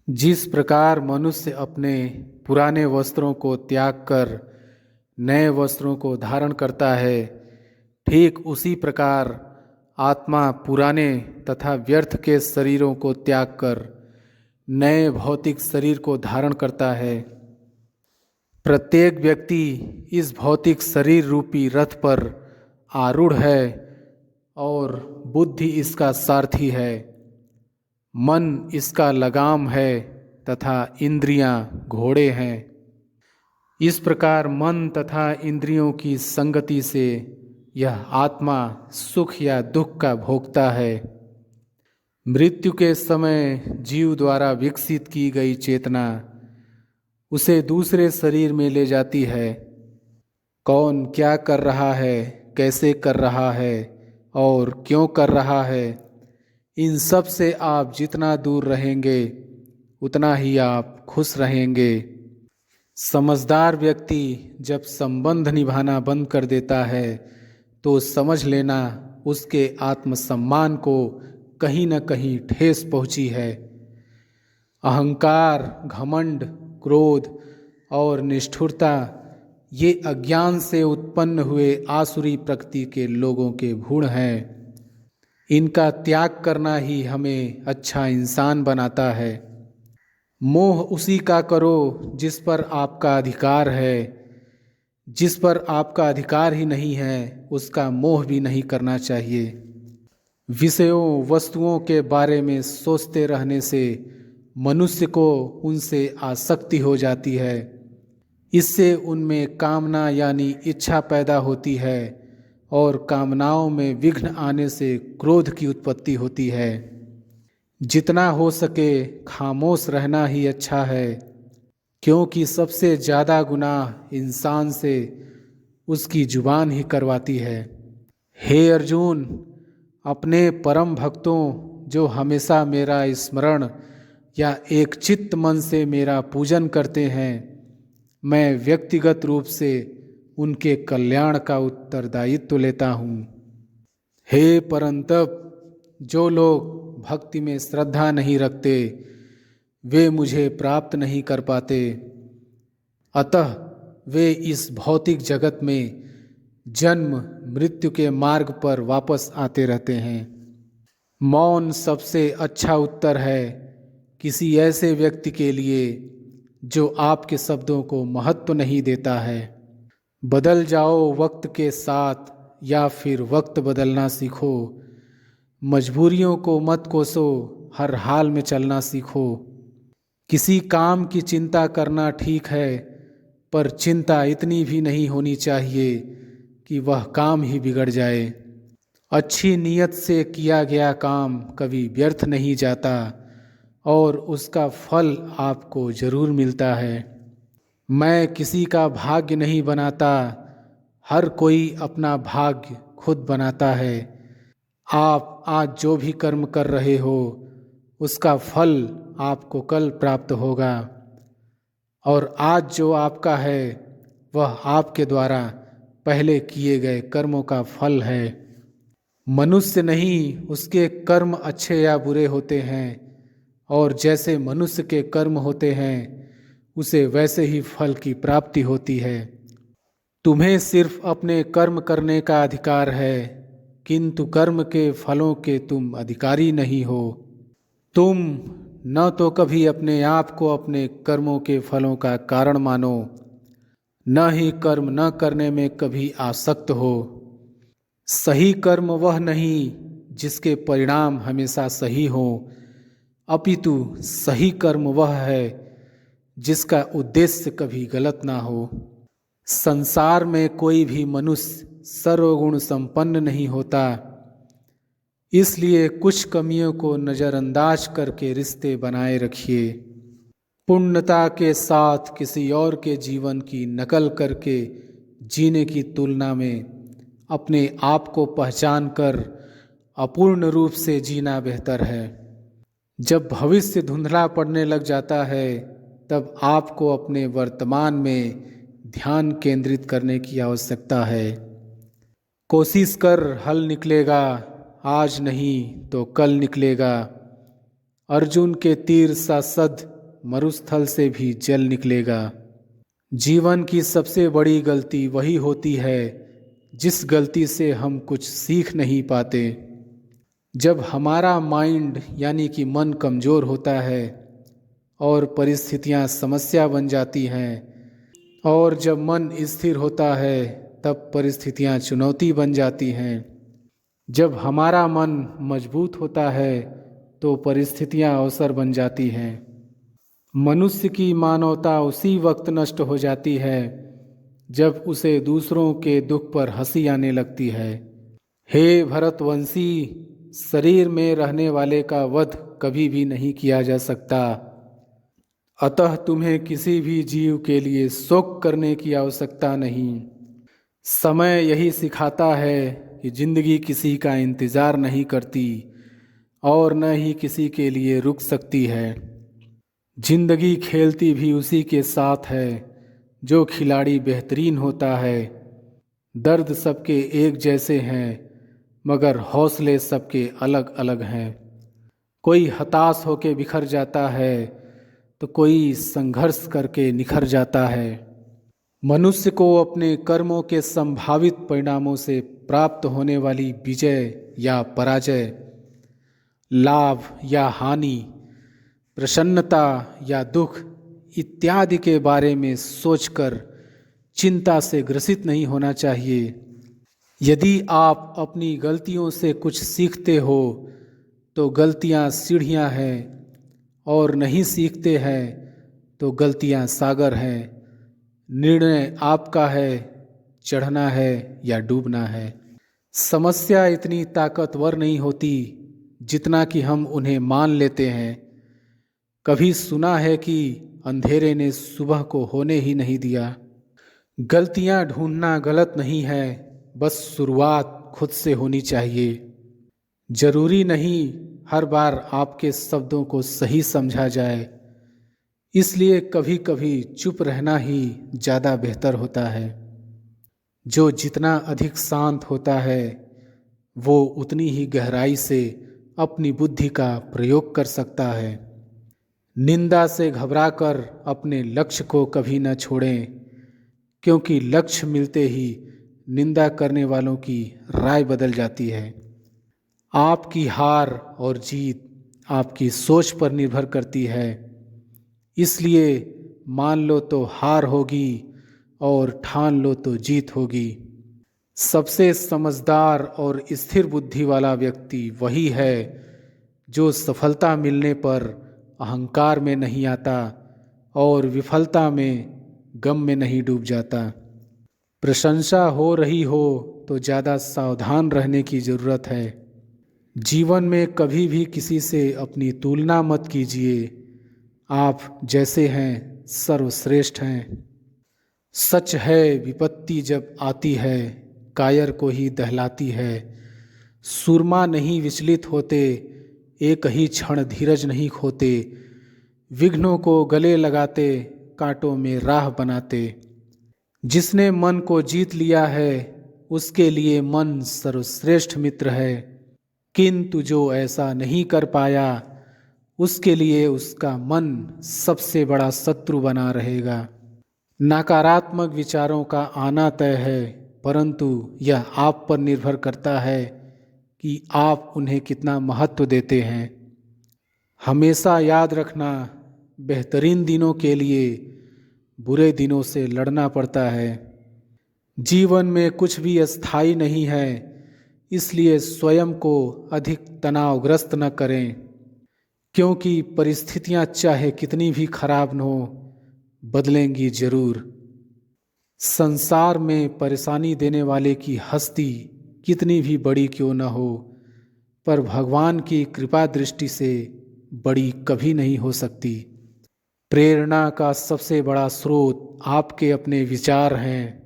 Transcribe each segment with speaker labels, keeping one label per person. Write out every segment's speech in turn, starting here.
Speaker 1: जिस प्रकार मनुष्य अपने पुराने वस्त्रों को त्याग कर नए वस्त्रों को धारण करता है, ठीक उसी प्रकार आत्मा पुराने तथा व्यर्थ के शरीरों को त्याग कर नए भौतिक शरीर को धारण करता है। प्रत्येक व्यक्ति इस भौतिक शरीर रूपी रथ पर आरूढ़ है और बुद्धि इसका सारथी है। मन इसका लगाम है तथा इंद्रियां घोड़े हैं। इस प्रकार मन तथा इंद्रियों की संगति से यह आत्मा सुख या दुख का भोगता है। मृत्यु के समय जीव द्वारा विकसित की गई चेतना उसे दूसरे शरीर में ले जाती है। कौन क्या कर रहा है, कैसे कर रहा है और क्यों कर रहा है, इन सब से आप जितना दूर रहेंगे उतना ही आप खुश रहेंगे। समझदार व्यक्ति जब संबंध निभाना बंद कर देता है तो समझ लेना उसके आत्मसम्मान को कहीं न कहीं ठेस पहुंची है। अहंकार, घमंड, क्रोध और निष्ठुरता ये अज्ञान से उत्पन्न हुए आसुरी प्रकृति के लोगों के गुण हैं। इनका त्याग करना ही हमें अच्छा इंसान बनाता है। मोह उसी का करो जिस पर आपका अधिकार है। जिस पर आपका अधिकार ही नहीं है उसका मोह भी नहीं करना चाहिए। विषयों वस्तुओं के बारे में सोचते रहने से मनुष्य को उनसे आसक्ति हो जाती है। इससे उनमें कामना यानी इच्छा पैदा होती है और कामनाओं में विघ्न आने से क्रोध की उत्पत्ति होती है। जितना हो सके खामोश रहना ही अच्छा है, क्योंकि सबसे ज़्यादा गुनाह इंसान से उसकी जुबान ही करवाती है। हे अर्जुन, अपने परम भक्तों जो हमेशा मेरा स्मरण या एक चित्त मन से मेरा पूजन करते हैं, मैं व्यक्तिगत रूप से उनके कल्याण का उत्तरदायित्व लेता हूँ। हे परंतप, जो लोग भक्ति में श्रद्धा नहीं रखते वे मुझे प्राप्त नहीं कर पाते। अतः वे इस भौतिक जगत में जन्म मृत्यु के मार्ग पर वापस आते रहते हैं। मौन सबसे अच्छा उत्तर है किसी ऐसे व्यक्ति के लिए जो आपके शब्दों को महत्व नहीं देता है। बदल जाओ वक्त के साथ या फिर वक्त बदलना सीखो। मजबूरियों को मत कोसो, हर हाल में चलना सीखो। किसी काम की चिंता करना ठीक है, पर चिंता इतनी भी नहीं होनी चाहिए कि वह काम ही बिगड़ जाए। अच्छी नीयत से किया गया काम कभी व्यर्थ नहीं जाता और उसका फल आपको जरूर मिलता है। मैं किसी का भाग्य नहीं बनाता, हर कोई अपना भाग्य खुद बनाता है। आप आज जो भी कर्म कर रहे हो उसका फल आपको कल प्राप्त होगा, और आज जो आपका है वह आपके द्वारा पहले किए गए कर्मों का फल है। मनुष्य नहीं, उसके कर्म अच्छे या बुरे होते हैं, और जैसे मनुष्य के कर्म होते हैं उसे वैसे ही फल की प्राप्ति होती है। तुम्हें सिर्फ अपने कर्म करने का अधिकार है, किंतु कर्म के फलों के तुम अधिकारी नहीं हो। तुम न तो कभी अपने आप को अपने कर्मों के फलों का कारण मानो, न ही कर्म न करने में कभी आसक्त हो। सही कर्म वह नहीं जिसके परिणाम हमेशा सही हो, अपितु सही कर्म वह है जिसका उद्देश्य कभी गलत ना हो। संसार में कोई भी मनुष्य सर्वगुण संपन्न नहीं होता, इसलिए कुछ कमियों को नज़रअंदाज करके रिश्ते बनाए रखिए। पूर्णता के साथ किसी और के जीवन की नकल करके जीने की तुलना में अपने आप को पहचान कर अपूर्ण रूप से जीना बेहतर है। जब भविष्य धुंधला पड़ने लग जाता है तब आपको अपने वर्तमान में ध्यान केंद्रित करने की आवश्यकता है। कोशिश कर, हल निकलेगा, आज नहीं तो कल निकलेगा। अर्जुन के तीर सा सद मरुस्थल से भी जल निकलेगा। जीवन की सबसे बड़ी गलती वही होती है जिस गलती से हम कुछ सीख नहीं पाते। जब हमारा माइंड यानी कि मन कमज़ोर होता है और परिस्थितियाँ समस्या बन जाती हैं, और जब मन स्थिर होता है तब परिस्थितियाँ चुनौती बन जाती हैं। जब हमारा मन मजबूत होता है तो परिस्थितियाँ अवसर बन जाती हैं। मनुष्य की मानवता उसी वक्त नष्ट हो जाती है जब उसे दूसरों के दुख पर हंसी आने लगती है। हे भरतवंशी, शरीर में रहने वाले का वध कभी भी नहीं किया जा सकता, अतः तुम्हें किसी भी जीव के लिए शोक करने की आवश्यकता नहीं। समय यही सिखाता है कि जिंदगी किसी का इंतज़ार नहीं करती और न ही किसी के लिए रुक सकती है। जिंदगी खेलती भी उसी के साथ है जो खिलाड़ी बेहतरीन होता है। दर्द सबके एक जैसे हैं मगर हौसले सबके अलग अलग हैं। कोई हताश होकर बिखर जाता है तो कोई संघर्ष करके निखर जाता है। मनुष्य को अपने कर्मों के संभावित परिणामों से प्राप्त होने वाली विजय या पराजय, लाभ या हानि, प्रसन्नता या दुख इत्यादि के बारे में सोचकर चिंता से ग्रसित नहीं होना चाहिए। यदि आप अपनी गलतियों से कुछ सीखते हो तो गलतियां सीढ़ियां हैं, और नहीं सीखते हैं तो गलतियां सागर हैं। निर्णय आपका है, चढ़ना है या डूबना है। समस्या इतनी ताकतवर नहीं होती जितना कि हम उन्हें मान लेते हैं। कभी सुना है कि अंधेरे ने सुबह को होने ही नहीं दिया। गलतियां ढूंढना गलत नहीं है, बस शुरुआत खुद से होनी चाहिए। जरूरी नहीं हर बार आपके शब्दों को सही समझा जाए, इसलिए कभी कभी चुप रहना ही ज़्यादा बेहतर होता है। जो जितना अधिक शांत होता है वो उतनी ही गहराई से अपनी बुद्धि का प्रयोग कर सकता है। निंदा से घबराकर अपने लक्ष्य को कभी न छोड़ें, क्योंकि लक्ष्य मिलते ही निंदा करने वालों की राय बदल जाती है। आपकी हार और जीत आपकी सोच पर निर्भर करती है, इसलिए मान लो तो हार होगी और ठान लो तो जीत होगी। सबसे समझदार और स्थिर बुद्धि वाला व्यक्ति वही है जो सफलता मिलने पर अहंकार में नहीं आता और विफलता में गम में नहीं डूब जाता। प्रशंसा हो रही हो तो ज़्यादा सावधान रहने की ज़रूरत है। जीवन में कभी भी किसी से अपनी तुलना मत कीजिए। आप जैसे हैं सर्वश्रेष्ठ हैं। सच है विपत्ति जब आती है कायर को ही दहलाती है। सूरमा नहीं विचलित होते, एक ही क्षण धीरज नहीं खोते। विघ्नों को गले लगाते, कांटों में राह बनाते। जिसने मन को जीत लिया है उसके लिए मन सर्वश्रेष्ठ मित्र है, किंतु जो ऐसा नहीं कर पाया उसके लिए उसका मन सबसे बड़ा शत्रु बना रहेगा। नकारात्मक विचारों का आना तय है, परंतु यह आप पर निर्भर करता है कि आप उन्हें कितना महत्व देते हैं। हमेशा याद रखना, बेहतरीन दिनों के लिए बुरे दिनों से लड़ना पड़ता है। जीवन में कुछ भी अस्थायी नहीं है, इसलिए स्वयं को अधिक तनावग्रस्त न करें, क्योंकि परिस्थितियां चाहे कितनी भी खराब न हो बदलेंगी जरूर। संसार में परेशानी देने वाले की हस्ती कितनी भी बड़ी क्यों न हो, पर भगवान की कृपा दृष्टि से बड़ी कभी नहीं हो सकती। प्रेरणा का सबसे बड़ा स्रोत आपके अपने विचार हैं,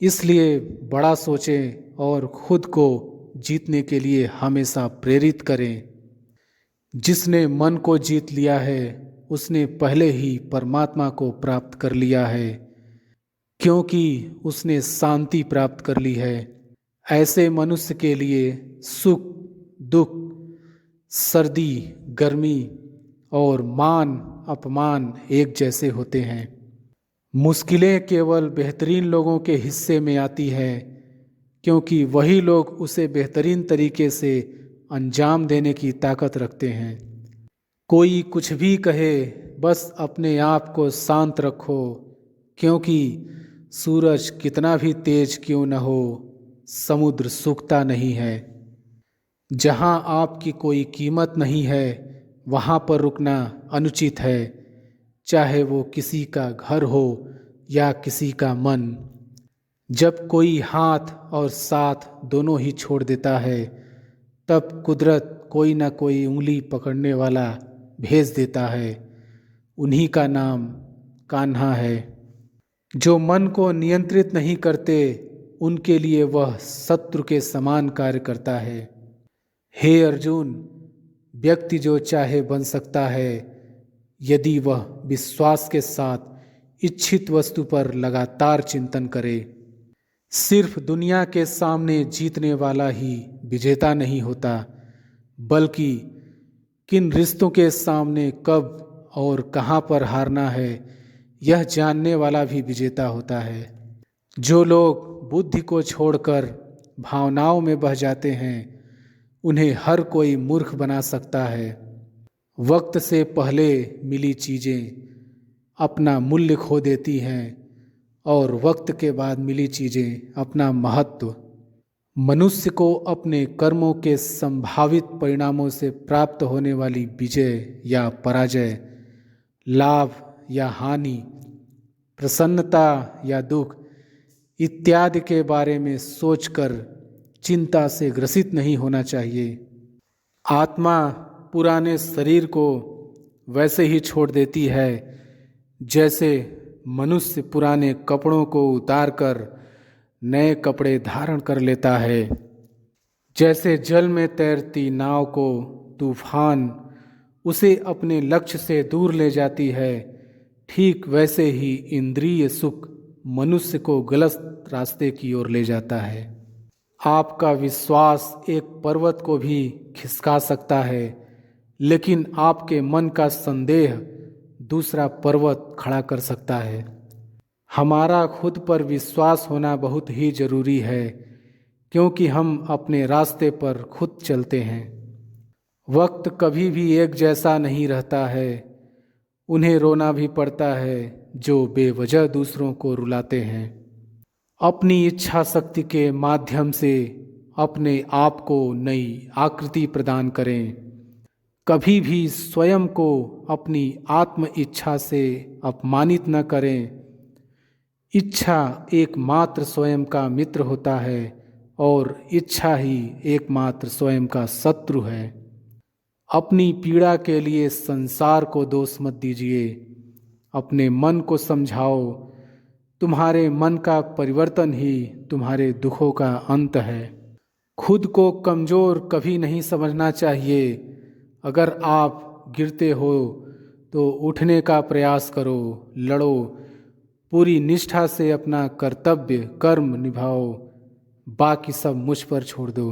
Speaker 1: इसलिए बड़ा सोचें और खुद को जीतने के लिए हमेशा प्रेरित करें। जिसने मन को जीत लिया है उसने पहले ही परमात्मा को प्राप्त कर लिया है, क्योंकि उसने शांति प्राप्त कर ली है। ऐसे मनुष्य के लिए सुख दुख, सर्दी गर्मी और मान अपमान एक जैसे होते हैं। मुश्किलें केवल बेहतरीन लोगों के हिस्से में आती है, क्योंकि वही लोग उसे बेहतरीन तरीके से अंजाम देने की ताकत रखते हैं। कोई कुछ भी कहे, बस अपने आप को शांत रखो, क्योंकि सूरज कितना भी तेज क्यों न हो, समुद्र सूखता नहीं है। जहाँ आपकी कोई कीमत नहीं है, वहाँ पर रुकना अनुचित है, चाहे वो किसी का घर हो या किसी का मन। जब कोई हाथ और साथ दोनों ही छोड़ देता है, तब कुदरत कोई ना कोई उंगली पकड़ने वाला भेज देता है। उन्हीं का नाम कान्हा है। जो मन को नियंत्रित नहीं करते, उनके लिए वह शत्रु के समान कार्य करता है। हे अर्जुन, व्यक्ति जो चाहे बन सकता है, यदि वह विश्वास के साथ इच्छित वस्तु पर लगातार चिंतन करे। सिर्फ दुनिया के सामने जीतने वाला ही विजेता नहीं होता, बल्कि किन रिश्तों के सामने कब और कहाँ पर हारना है, यह जानने वाला भी विजेता होता है। जो लोग बुद्धि को छोड़कर भावनाओं में बह जाते हैं, उन्हें हर कोई मूर्ख बना सकता है। वक्त से पहले मिली चीज़ें अपना मूल्य खो देती हैं, और वक्त के बाद मिली चीज़ें अपना महत्व। मनुष्य को अपने कर्मों के संभावित परिणामों से प्राप्त होने वाली विजय या पराजय, लाभ या हानि, प्रसन्नता या दुख इत्यादि के बारे में सोचकर चिंता से ग्रसित नहीं होना चाहिए। आत्मा पुराने शरीर को वैसे ही छोड़ देती है, जैसे मनुष्य पुराने कपड़ों को उतारकर नए कपड़े धारण कर लेता है। जैसे जल में तैरती नाव को तूफान उसे अपने लक्ष्य से दूर ले जाती है, ठीक वैसे ही इंद्रिय सुख मनुष्य को गलत रास्ते की ओर ले जाता है। आपका विश्वास एक पर्वत को भी खिसका सकता है, लेकिन आपके मन का संदेह दूसरा पर्वत खड़ा कर सकता है। हमारा खुद पर विश्वास होना बहुत ही जरूरी है, क्योंकि हम अपने रास्ते पर खुद चलते हैं। वक्त कभी भी एक जैसा नहीं रहता है। उन्हें रोना भी पड़ता है जो बेवजह दूसरों को रुलाते हैं। अपनी इच्छा शक्ति के माध्यम से अपने आप को नई आकृति प्रदान करें। कभी भी स्वयं को अपनी आत्म इच्छा से अपमानित न करें। इच्छा एकमात्र स्वयं का मित्र होता है, और इच्छा ही एकमात्र स्वयं का शत्रु है। अपनी पीड़ा के लिए संसार को दोष मत दीजिए, अपने मन को समझाओ। तुम्हारे मन का परिवर्तन ही तुम्हारे दुखों का अंत है। खुद को कमज़ोर कभी नहीं समझना चाहिए। अगर आप गिरते हो तो उठने का प्रयास करो, लड़ो, पूरी निष्ठा से अपना कर्तव्य कर्म निभाओ, बाकी सब मुझ पर छोड़ दो।